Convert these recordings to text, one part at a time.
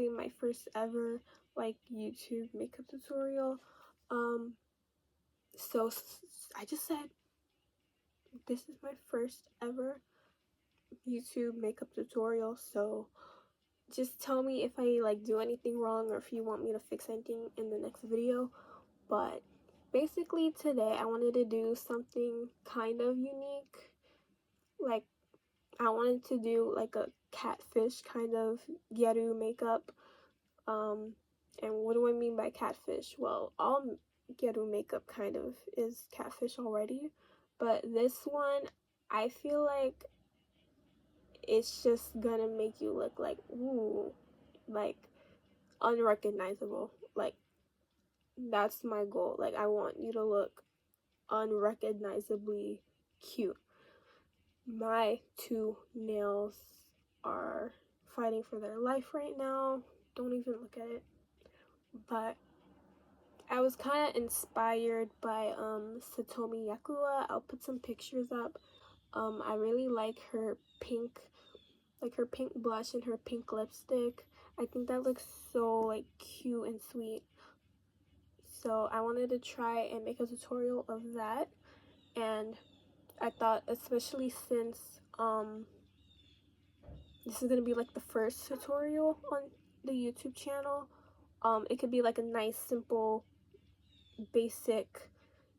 basically my first ever like YouTube makeup tutorial. So I just said this is my first ever YouTube makeup tutorial, so just tell me if I like do anything wrong or if you want me to fix anything in the next video. But basically today I wanted to do something kind of unique. Like I wanted to do like a catfish kind of Gyaru makeup. And what do I mean by catfish? Well, all Gyaru makeup kind of is catfish already, but this one I feel like it's just gonna make you look like, ooh, like unrecognizable. Like that's my goal. Like I want you to look unrecognizably cute. My two nails are fighting for their life right now. Don't even look at it. But I was kind of inspired by Satomi Yakuwa. I'll put some pictures up. I really like her pink blush and her pink lipstick. I think that looks so like cute and sweet. So I wanted to try and make a tutorial of that, and I thought, especially since this is gonna be like the first tutorial on the YouTube channel, it could be like a nice, simple, basic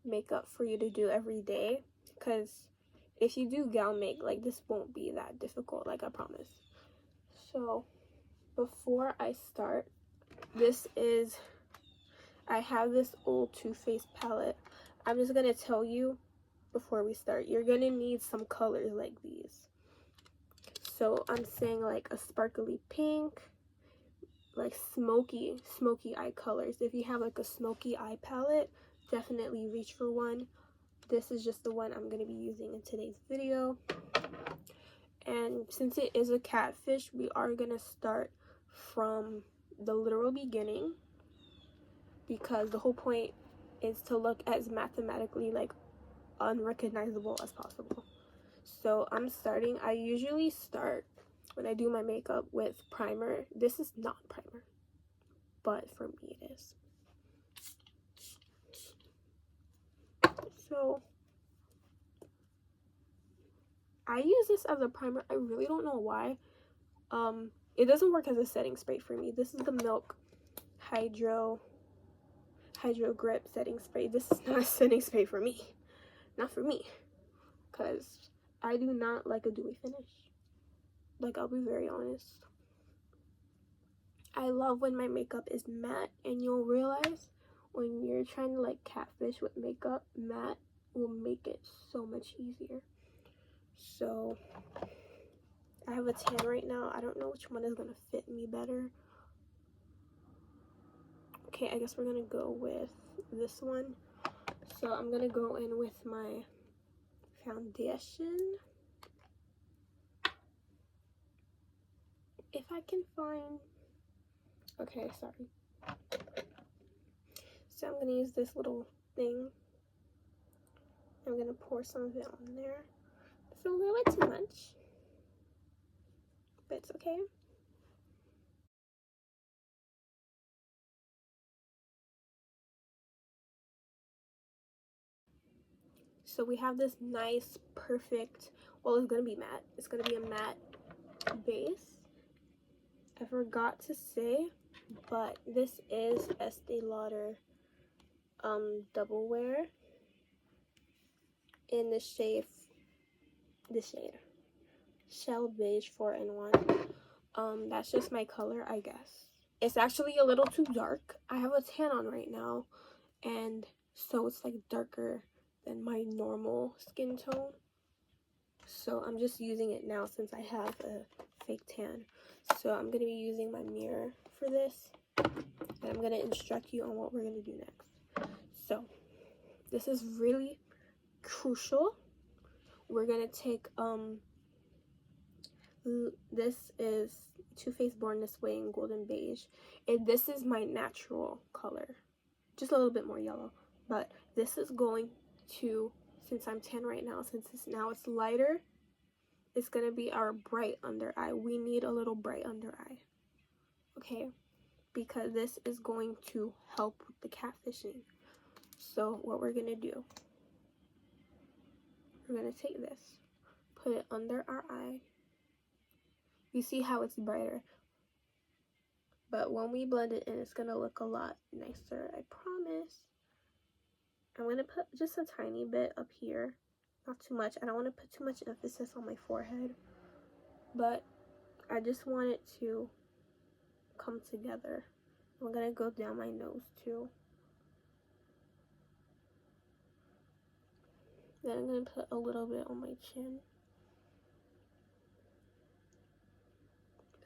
makeup for you to do every day. Because if you do gown make, like this won't be that difficult, like I promise. So before I start, I have this old Too Faced palette. I'm just gonna tell you before we start, you're gonna need some colors like these. So I'm saying like a sparkly pink, like smoky eye colors. If you have like a smoky eye palette, definitely reach for one. This is just the one I'm gonna be using in today's video. And since it is a catfish, we are gonna start from the literal beginning, because the whole point is to look as mathematically like unrecognizable as possible. So I usually start when I do my makeup with primer. This is not primer, but for me it is. So I use this as a primer. I really don't know why. It doesn't work as a setting spray for me. This is the Milk Hydro Grip setting spray. This is not a setting spray for me. Not for me. Because I do not like a dewy finish. Like, I'll be very honest. I love when my makeup is matte, and you'll realize when you're trying to like catfish with makeup, matte will make it so much easier. So I have a tan right now. I don't know which one is gonna fit me better. Okay, I guess we're gonna go with this one. So I'm gonna go in with my foundation. If I can find, okay, sorry. So I'm gonna use this little thing. I'm gonna pour some of it on there. It's a little bit too much, but it's okay. So we have this nice, perfect, well, it's gonna be matte. It's gonna be a matte base. I forgot to say, but this is Estee Lauder Double Wear in the shade Shell Beige 4-in-1. That's just my color, I guess. It's actually a little too dark. I have a tan on right now, and so it's like darker than my normal skin tone. So I'm just using it now since I have a fake tan. So I'm going to be using my mirror for this, and I'm going to instruct you on what we're going to do next. So this is really crucial. We're going to take, this is Too Faced Born This Way in Golden Beige. And this is my natural color. Just a little bit more yellow. But this is going to, since I'm tan right now, since it's lighter, it's going to be our bright under eye. We need a little bright under eye. okay? Because this is going to help with the catfishing. So what we're gonna do, we're gonna take this, put it under our eye. You see how it's brighter, but when we blend it in, it's gonna look a lot nicer, I promise. I'm gonna put just a tiny bit up here, not too much. I don't want to put too much emphasis on my forehead, but I just want it to come together. I'm gonna go down my nose too. Then I'm gonna put a little bit on my chin.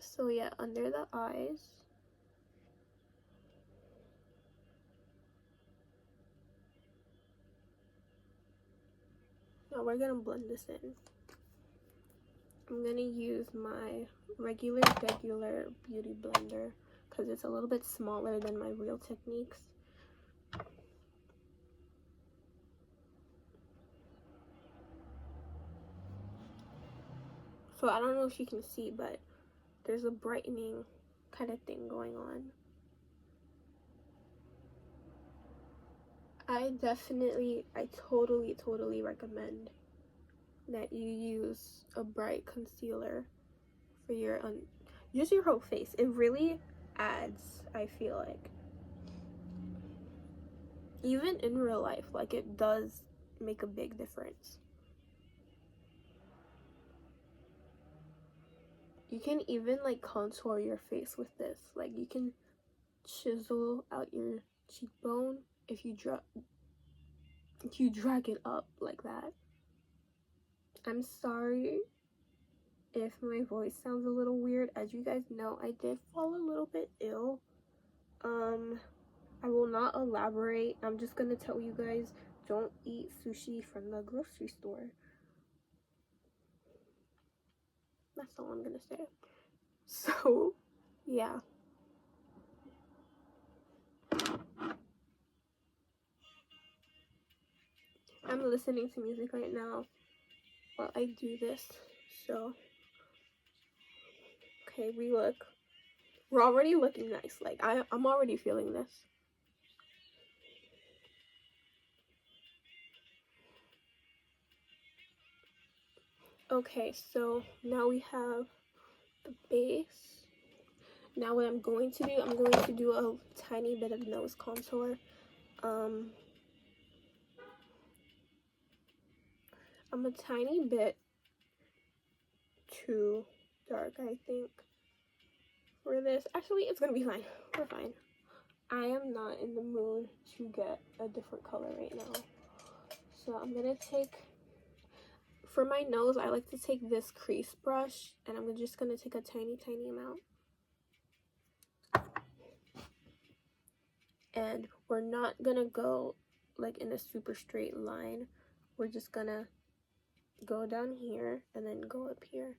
So yeah, under the eyes. Now we're gonna blend this in. I'm gonna use my regular beauty blender because it's a little bit smaller than my Real Techniques. So I don't know if you can see, but there's a brightening kind of thing going on. I totally recommend that you use a bright concealer for your just your whole face. It really adds, I feel like, even in real life, like it does make a big difference. You can even like contour your face with this. Like you can chisel out your cheekbone if you drag it up like that. I'm sorry if my voice sounds a little weird. As you guys know, I did fall a little bit ill. I will not elaborate. I'm just gonna tell you guys, don't eat sushi from the grocery store. That's all I'm gonna say. So, yeah. I'm listening to music right now while I do this. So, okay, we're already looking nice. Like, I'm already feeling this. Okay, so now we have the base. Now what I'm going to do a tiny bit of nose contour. I'm a tiny bit too dark, I think, for this. Actually, it's gonna be fine. We're fine. I am not in the mood to get a different color right now. So I'm gonna take, for my nose, I like to take this crease brush, and I'm just gonna take a tiny amount. And we're not gonna go like in a super straight line. We're just gonna go down here and then go up here.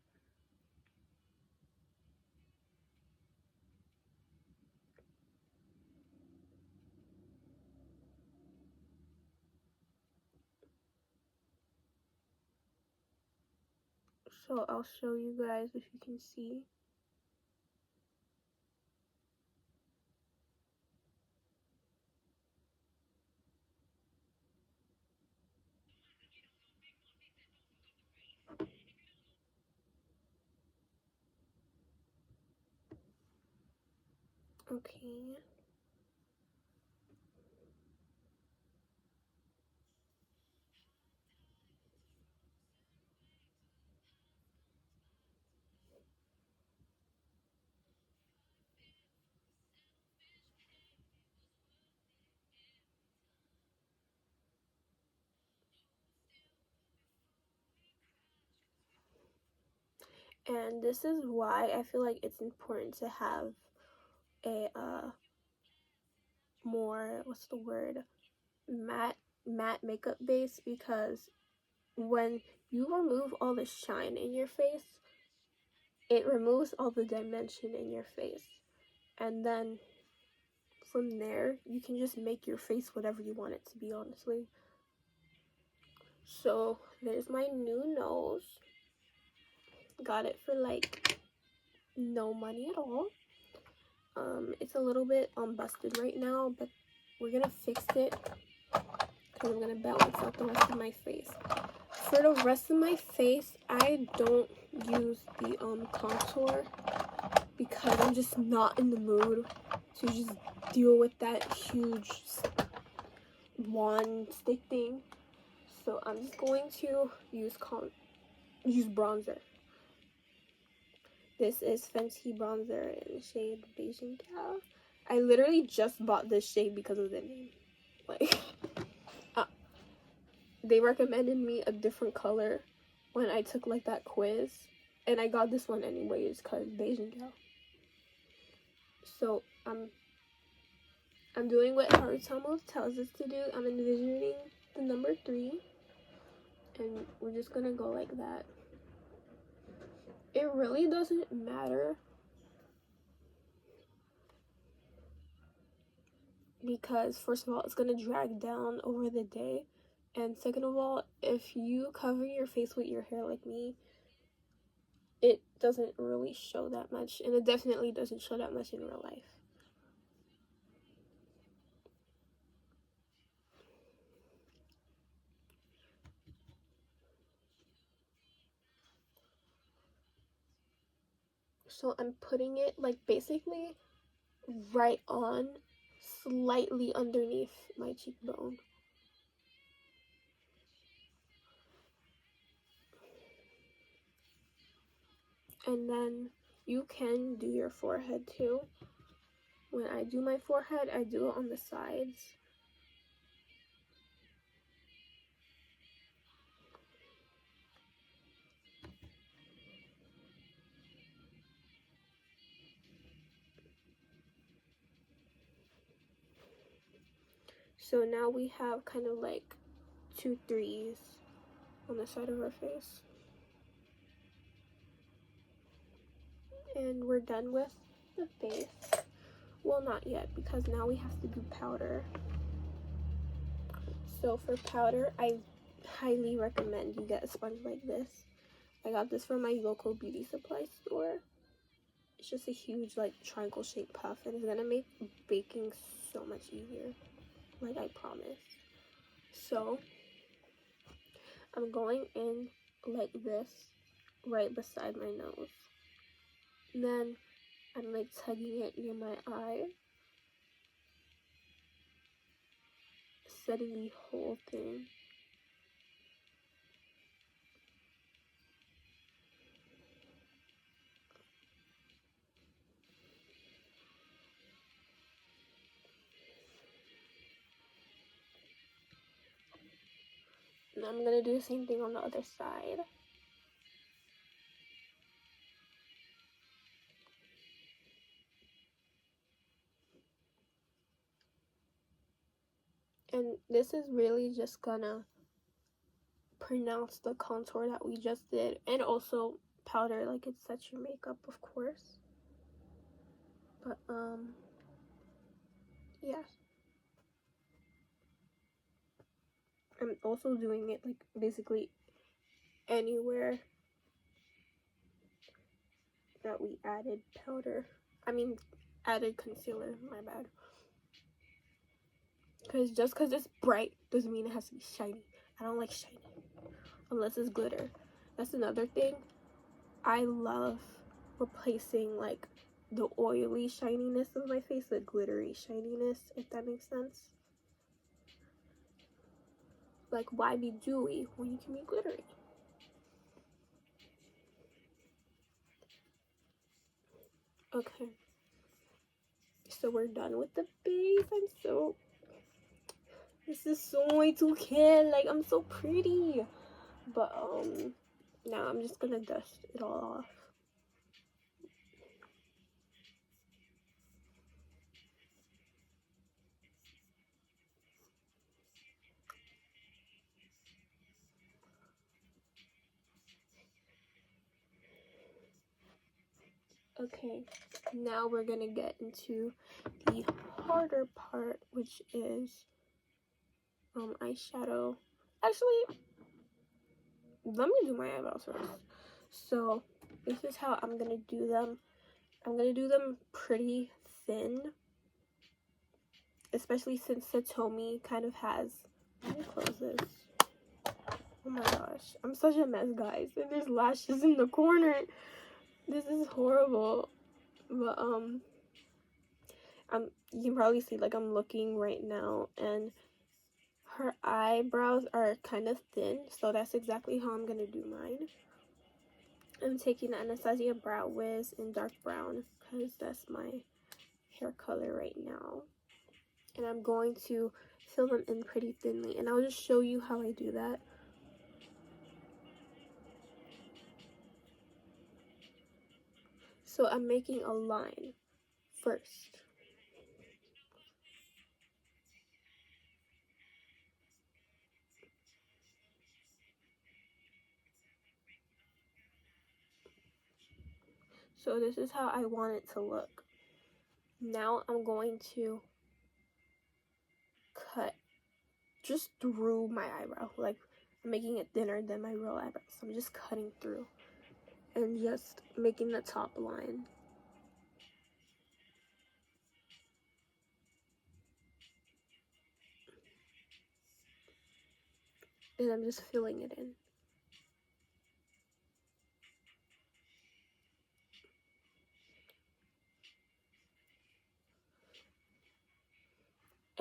So I'll show you guys if you can see. Okay. And this is why I feel like it's important to have a more, what's the word, matte makeup base, because when you remove all the shine in your face, it removes all the dimension in your face, and then from there you can just make your face whatever you want it to be, honestly. So there's my new nose. Got it for like no money at all. It's a little bit busted right now, but we're gonna fix it because I'm gonna balance out the rest of my face. For the rest of my face, I don't use the contour because I'm just not in the mood to just deal with that huge wand stick thing. So I'm just going to use bronzer. This is Fenty bronzer in the shade Beijing Cow. I literally just bought this shade because of the name. Like, they recommended me a different color when I took like that quiz, and I got this one anyways because Beijing Cow. So I'm doing what Harutomo tells us to do. I'm envisioning the number 3, and we're just gonna go like that. It really doesn't matter because first of all, it's gonna drag down over the day, and second of all, if you cover your face with your hair like me, it doesn't really show that much, and it definitely doesn't show that much in real life. So I'm putting it like basically right on, slightly underneath my cheekbone. And then you can do your forehead too. When I do my forehead, I do it on the sides. So now we have kind of like 2 threes on the side of our face. And we're done with the face. Well, not yet, because now we have to do powder. So for powder, I highly recommend you get a sponge like this. I got this from my local beauty supply store. It's just a huge like triangle shaped puff, and it's gonna make baking so much easier, like I promise. So I'm going in like this right beside my nose, and then I'm like tugging it near my eye, setting the whole thing. And I'm gonna do the same thing on the other side. And this is really just gonna pronounce the contour that we just did, and also powder, like it sets your makeup, of course. But yeah. I'm also doing it like basically anywhere that we added powder. I mean, added concealer, my bad. Because just because it's bright doesn't mean it has to be shiny. I don't like shiny unless it's glitter. That's another thing. I love replacing like the oily shininess of my face with glittery shininess, if that makes sense. Like, why be dewy when you can be glittery? Okay, so we're done with the base. This is so Y2K, like I'm so pretty. But now I'm just gonna dust it all off. Okay, now we're gonna get into the harder part, which is eyeshadow. Actually, let me do my eyebrows first. So this is how I'm gonna do them. I'm gonna do them pretty thin, especially since Satomi kind of has, let me close this. Oh my gosh, I'm such a mess, guys, and there's lashes in the corner. This is horrible. But you can probably see, like, I'm looking right now, and her eyebrows are kind of thin, so that's exactly how I'm gonna do mine. I'm taking the Anastasia Brow Wiz in dark brown because that's my hair color right now, and I'm going to fill them in pretty thinly, and I'll just show you how I do that. So I'm making a line first. So this is how I want it to look. Now I'm going to cut just through my eyebrow, like I'm making it thinner than my real eyebrow. So I'm just cutting through and just making the top line. And I'm just filling it in.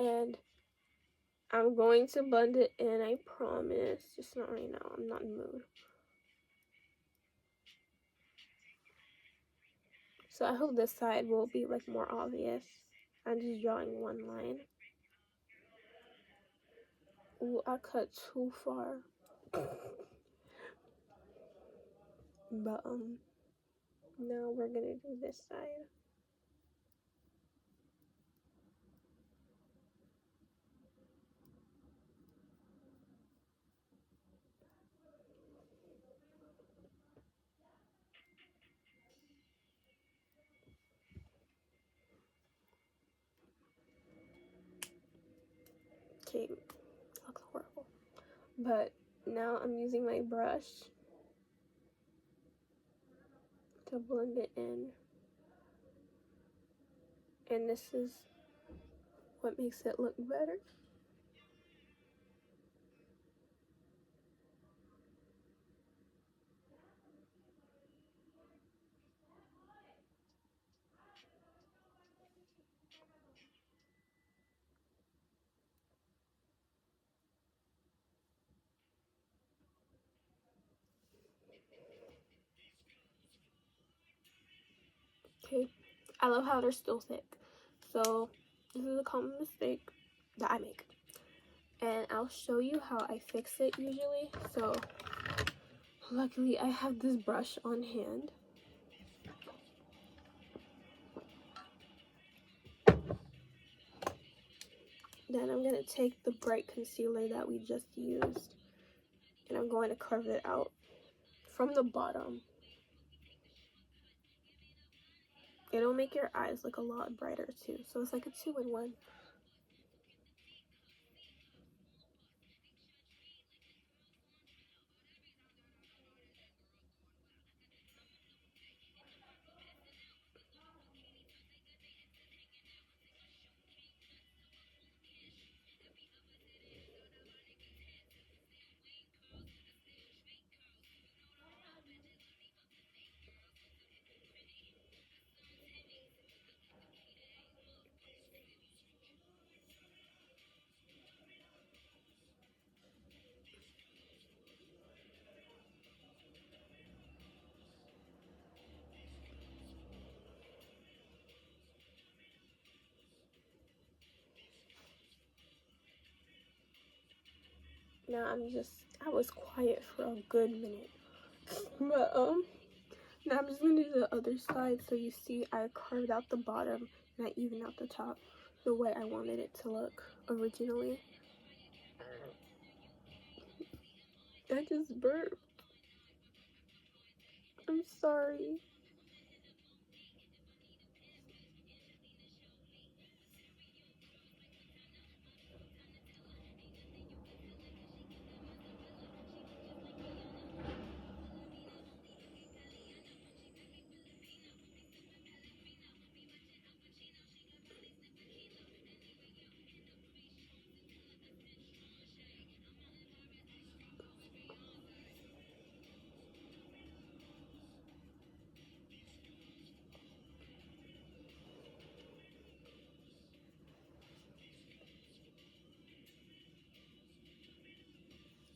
And I'm going to blend it in, I promise. Just not right now. I'm not in the mood. So I hope this side will be like more obvious. I'm just drawing one line. Ooh, I cut too far. But now we're gonna do this side. Okay, looks horrible. But now I'm using my brush to blend it in. And this is what makes it look better. Okay, I love how they're still thick. So this is a common mistake that I make. And I'll show you how I fix it usually. So luckily I have this brush on hand. Then I'm going to take the bright concealer that we just used, and I'm going to carve it out from the bottom. It'll make your eyes look a lot brighter too. So it's like a 2-in-1. Now I was quiet for a good minute. But now I'm just gonna do the other side. So you see I carved out the bottom and I even out the top the way I wanted it to look originally. I just burped. I'm sorry.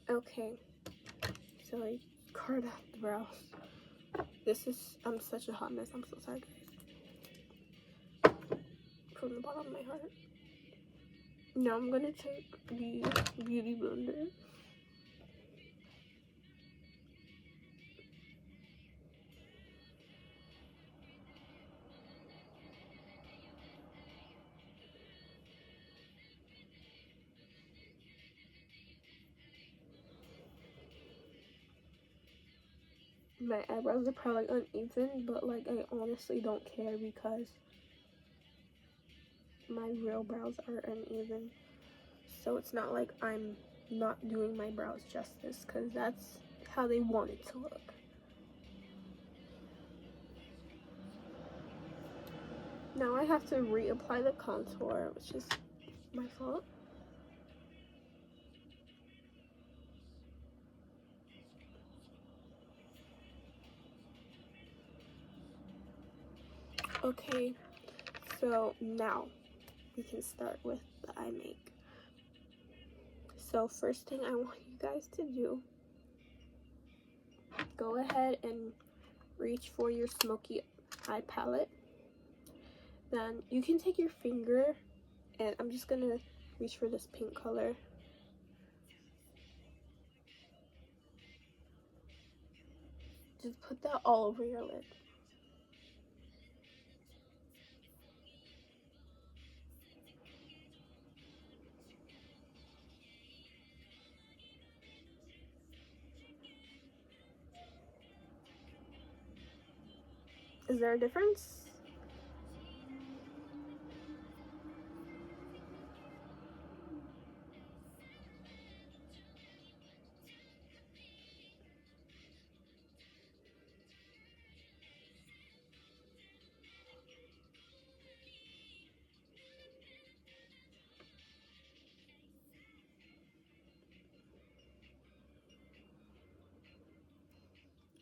Okay, so I carved out the brows. I'm such a hot mess. I'm so sorry, guys. From the bottom of my heart. Now I'm gonna take the beauty blender. My eyebrows are probably uneven, but like I honestly don't care because my real brows are uneven. So it's not like I'm not doing my brows justice, because that's how they want it to look. Now I have to reapply the contour, which is my fault. Okay, so now we can start with the eye make. So first thing I want you guys to do, go ahead and reach for your smoky eye palette. Then you can take your finger, and I'm just gonna reach for this pink color. Just put that all over your lid. Is there a difference?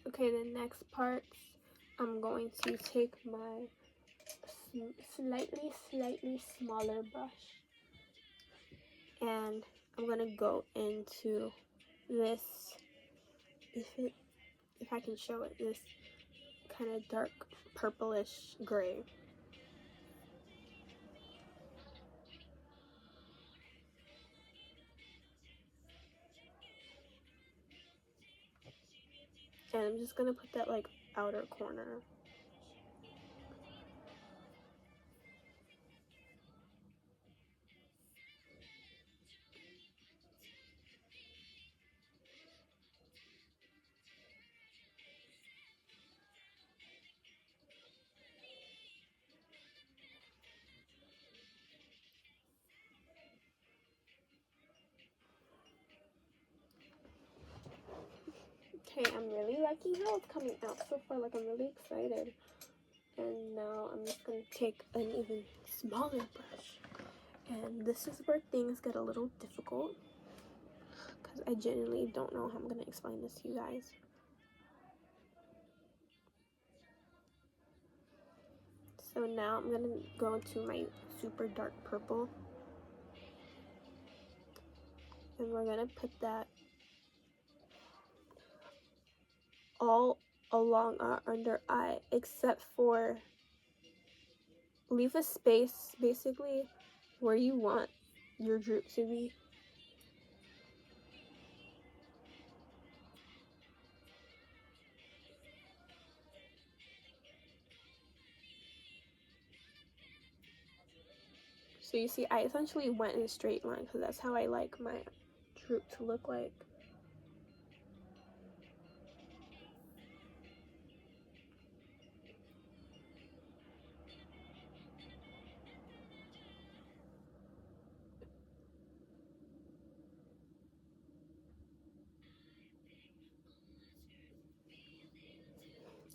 Okay, the next part, I'm going to take my slightly smaller brush, and I'm gonna go into this, if I can show it, this kind of dark purplish gray. And I'm just gonna put that like outer corner. Okay, I'm really liking how it's coming out so far. Like, I'm really excited. And now I'm just gonna take an even smaller brush. And this is where things get a little difficult, because I genuinely don't know how I'm gonna explain this to you guys. So now I'm gonna go into my super dark purple, and we're gonna put that all along our under eye, except for leave a space basically where you want your droop to be. So you see, I essentially went in a straight line because that's how I like my droop to look like.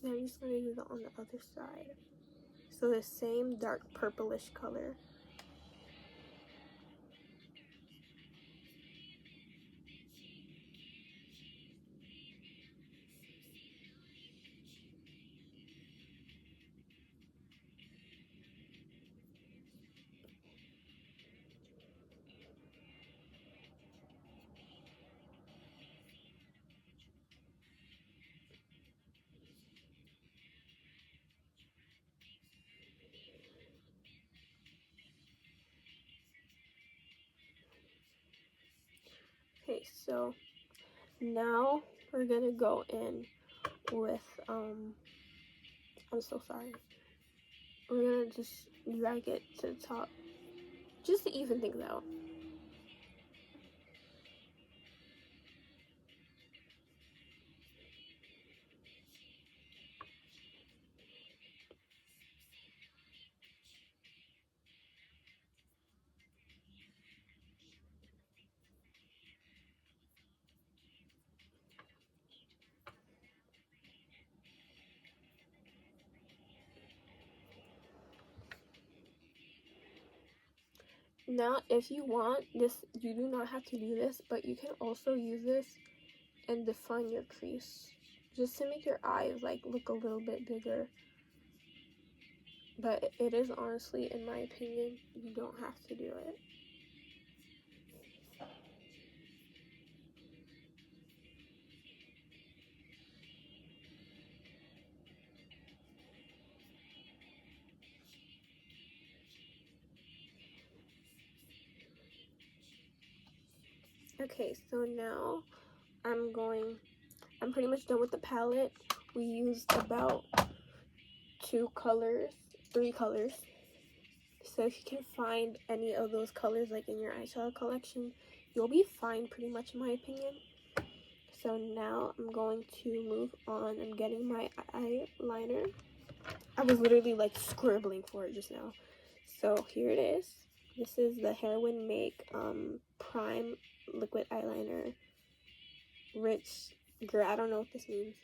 And I'm just going to do that on the other side. So the same dark purplish color. Okay, so now we're gonna go in with, I'm so sorry. We're gonna just drag it to the top, just to even things out. Now, if you want this, you do not have to do this, but you can also use this and define your crease, just to make your eyes like look a little bit bigger. But it is honestly, in my opinion, you don't have to do it. Okay, so now I'm pretty much done with the palette. We used about 3 colors. So if you can find any of those colors like in your eyeshadow collection, you'll be fine pretty much, in my opinion. So now I'm going to move on. I'm getting my eyeliner. I was literally like scribbling for it just now. So here it is. This is the Heroin Make Prime Liquid Eyeliner. Rich girl, I don't know what this means.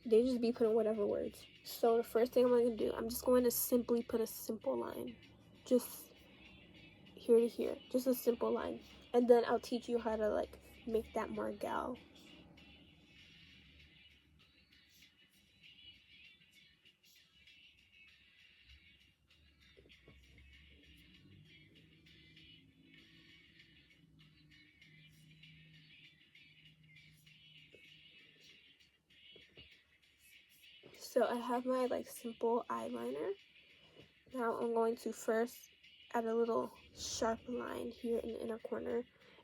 They just be putting whatever words. So the first thing I'm going to do, I'm just going to simply put a simple line. Just here to here. Just a simple line. And then I'll teach you how to like make that more gal. So I have my like simple eyeliner. Now I'm going to first add a little sharp line here in the inner corner.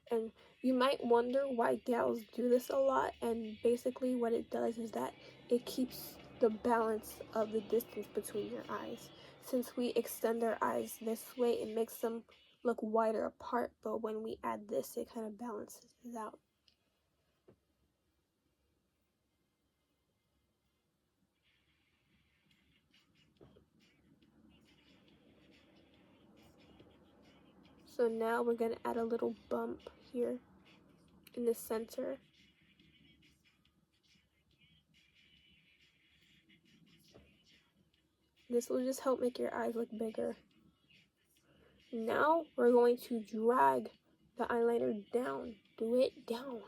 And you might wonder why gals do this a lot. And basically what it does is that it keeps the balance of the distance between your eyes. Since we extend our eyes this way, it makes them look wider apart. But when we add this, it kind of balances it out. So now we're going to add a little bump here in the center. This will just help make your eyes look bigger. Now we're going to drag the eyeliner down. Do it down.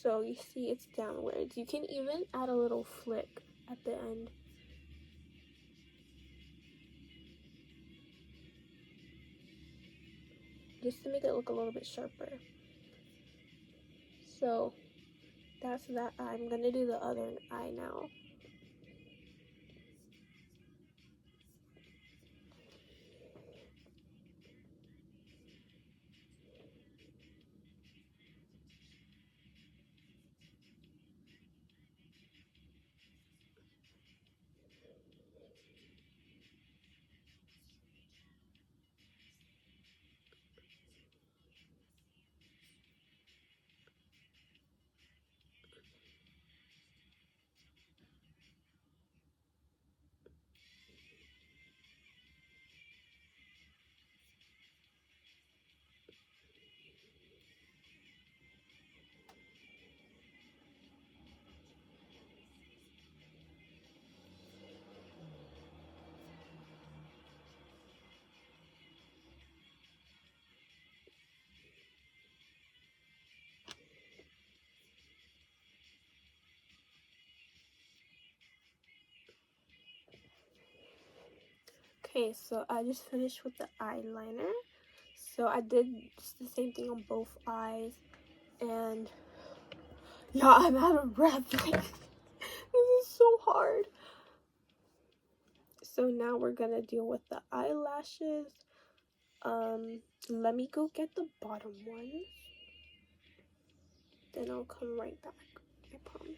So you see it's downwards. You can even add a little flick at the end. Just to make it look a little bit sharper. So that's that eye. I'm going to do the other eye now. Okay, so I just finished with the eyeliner. So I did just the same thing on both eyes. And Yeah, I'm out of breath. Like, this is so hard. So now we're gonna deal with the eyelashes. Let me go get the bottom ones. Then I'll come right back. I promise.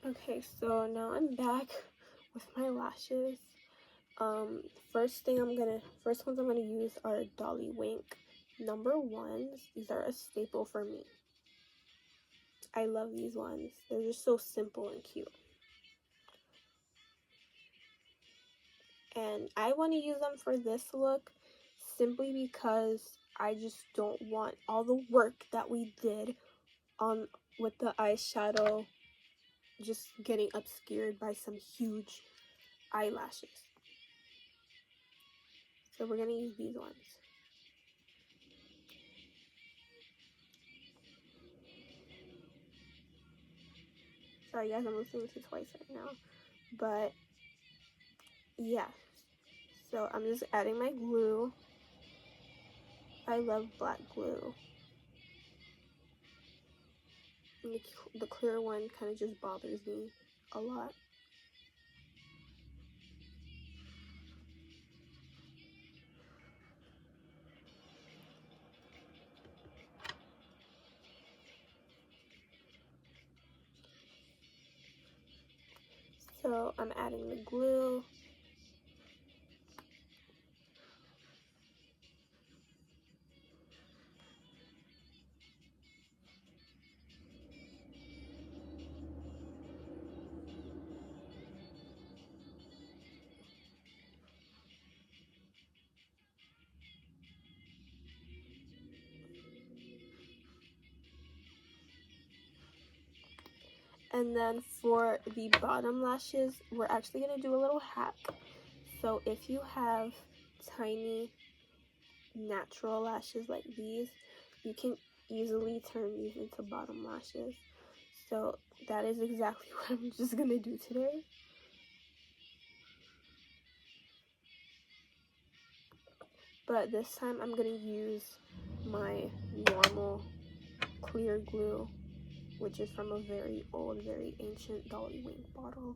Okay, so now I'm back with my lashes. First ones I'm gonna use are Dolly Wink number ones. These are a staple for me. I love these ones. They're just so simple and cute. And I want to use them for this look simply because I just don't want all the work that we did on with the eyeshadow just getting obscured by some huge eyelashes. So we're gonna use these ones. Sorry guys, I'm listening to twice right now. But yeah. So I'm just adding my glue. I love black glue. And the clear one kind of just bothers me a lot. So I'm adding the glue. And then for the bottom lashes, we're actually going to do a little hack. So if you have tiny natural lashes like these, you can easily turn these into bottom lashes. So that is exactly what I'm just going to do today. But this time I'm going to use my normal clear glue, which is from a very old, very ancient Dolly Wink bottle.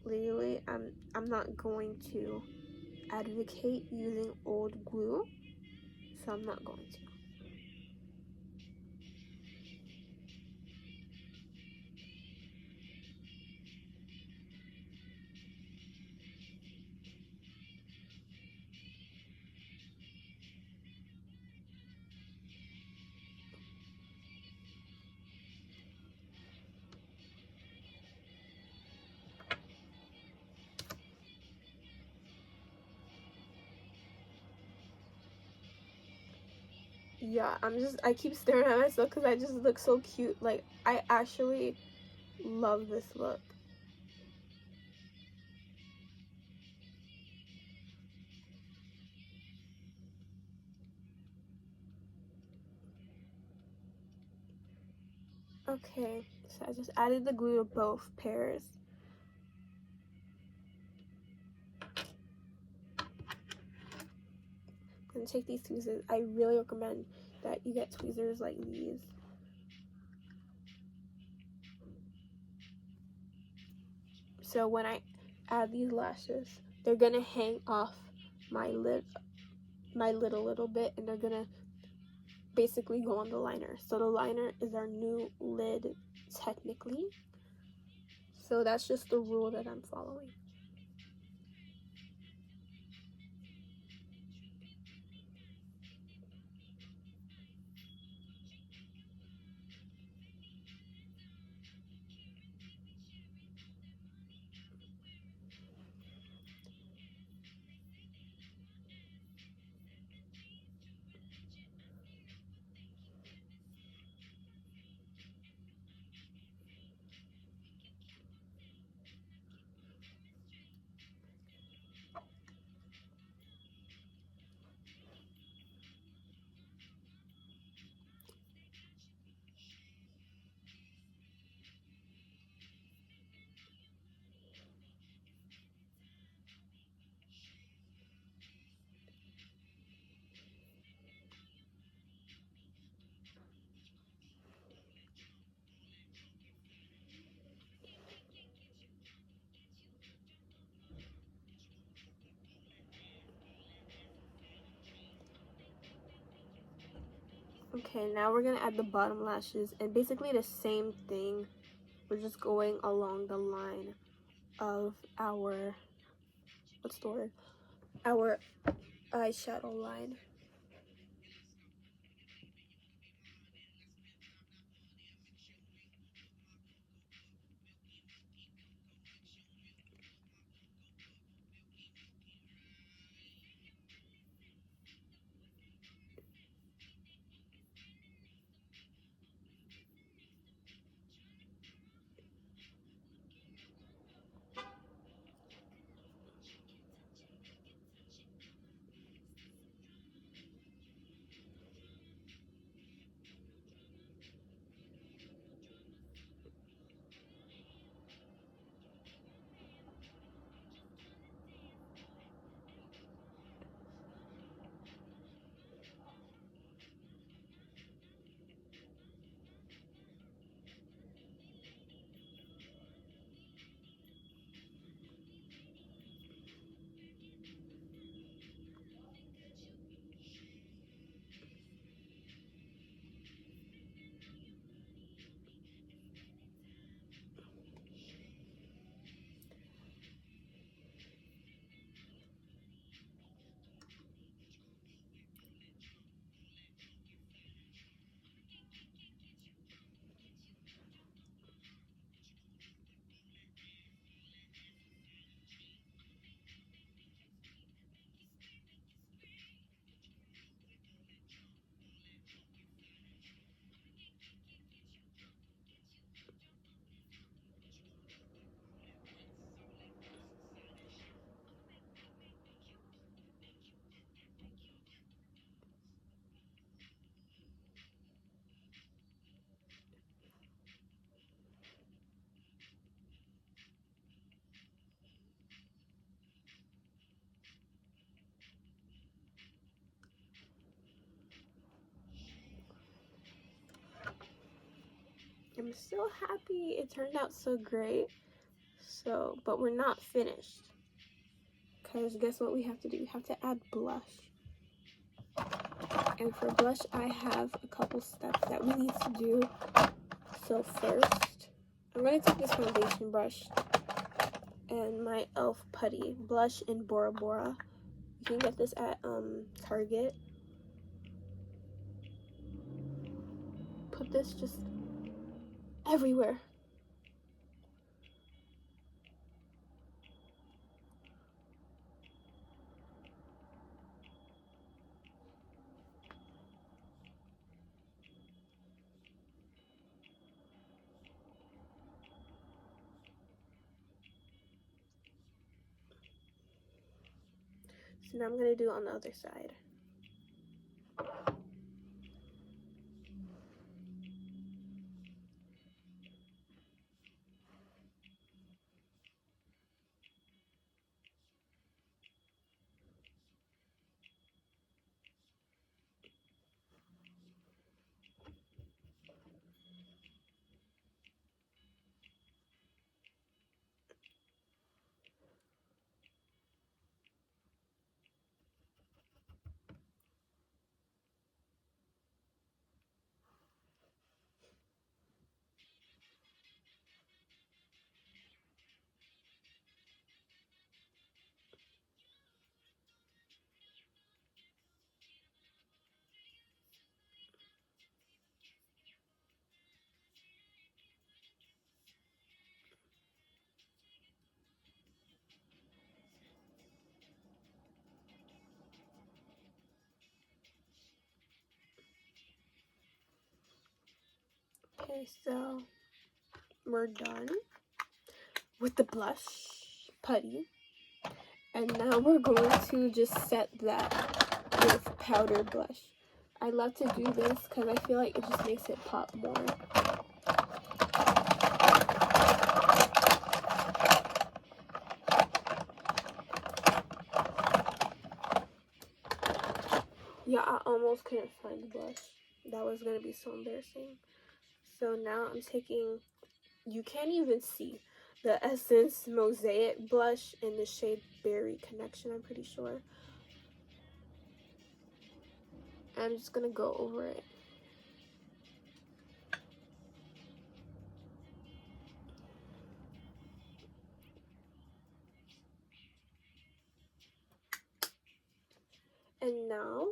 Legally, I'm not going to advocate using old glue, so I'm not going to. Yeah, I keep staring at myself because I just look so cute. Like, I actually love this look. Okay, so I just added the glue to both pairs. I'm gonna take these tweezers. I really recommend that you get tweezers like these. So when I add these lashes, they're gonna hang off my lid a little bit, and they're gonna basically go on the liner. So the liner is our new lid technically. So that's just the rule that I'm following. Okay, now we're gonna add the bottom lashes, and basically the same thing. We're just going along the line of our, what's the word? Our eyeshadow line. I'm so happy it turned out so great. So, but we're not finished. Because guess what we have to do? We have to add blush. And for blush, I have a couple steps that we need to do. So first, I'm going to take this foundation brush and my e.l.f. putty blush in Bora Bora. You can get this at Target. Put this just everywhere. So now I'm going to do it on the other side. Okay, so we're done with the blush putty. And now we're going to just set that with powder blush. I love to do this because I feel like it just makes it pop more. Yeah, I almost couldn't find the blush. That was going to be so embarrassing. So now I'm taking, you can't even see, the Essence Mosaic blush in the shade Berry Connection, I'm pretty sure. I'm just going to go over it. And now,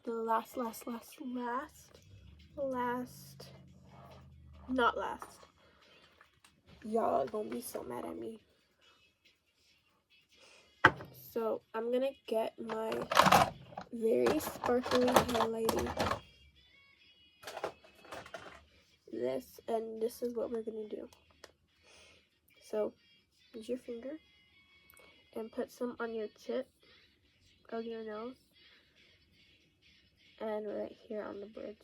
the last, not last. Y'all are gonna be so mad at me. So I'm gonna get my very sparkly highlighting. And this is what we're gonna do. So use your finger and put some on your tip of your nose and right here on the bridge.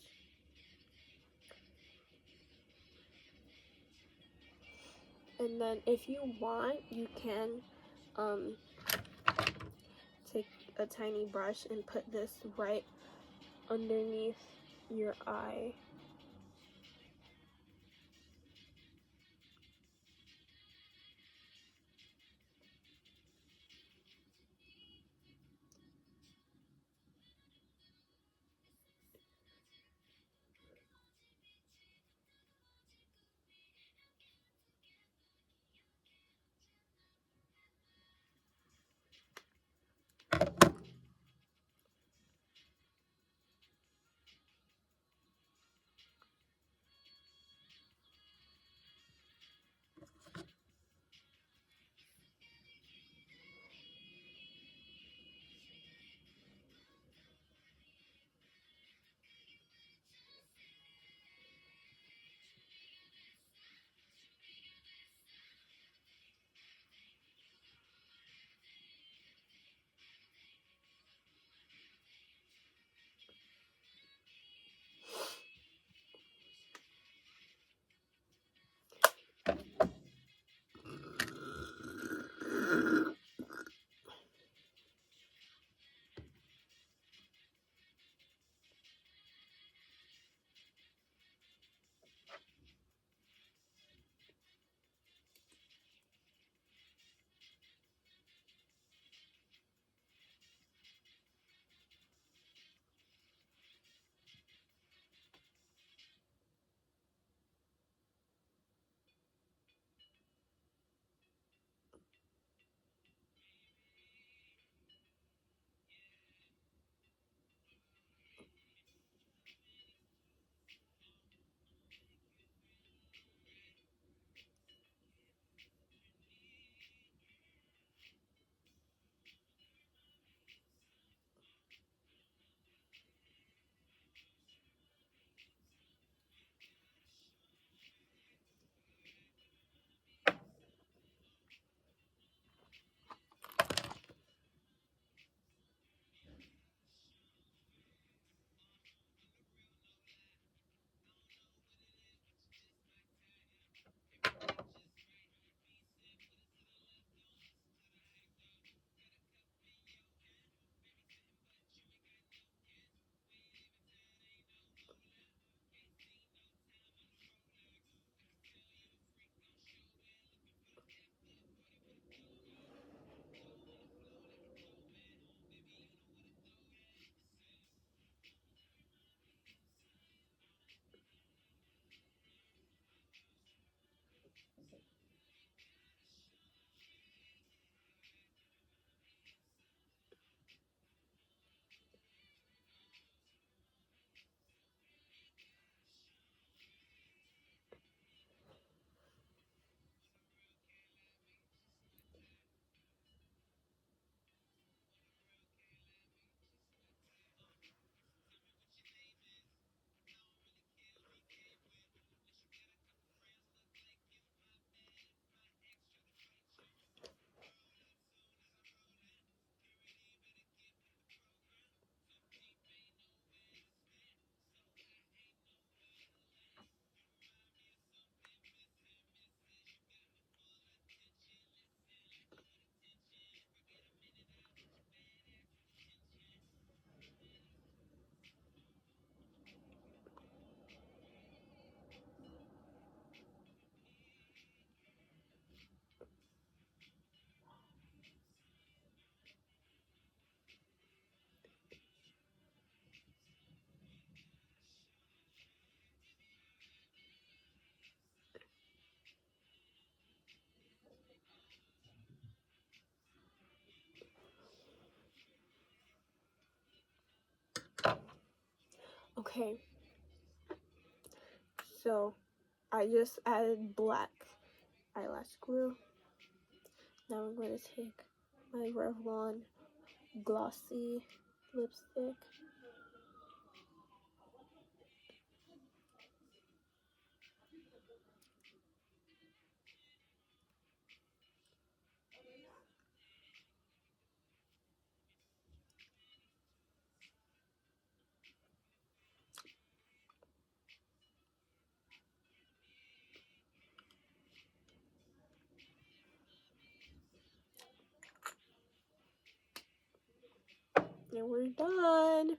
And then if you want, you can take a tiny brush and put this right underneath your eye. Okay, so I just added black eyelash glue. Now I'm going to take my Revlon glossy lipstick. And we're done.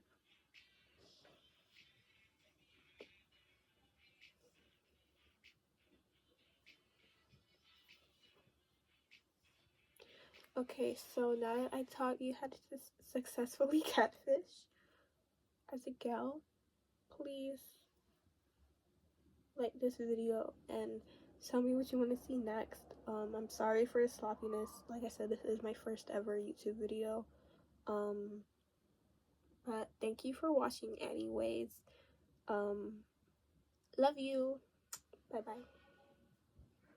Okay, so now that I taught you how to successfully catfish as a gal, please like this video and tell me what you want to see next. I'm sorry for the sloppiness. Like I said, this is my first ever YouTube video. But thank you for watching anyways. Love you. Bye bye.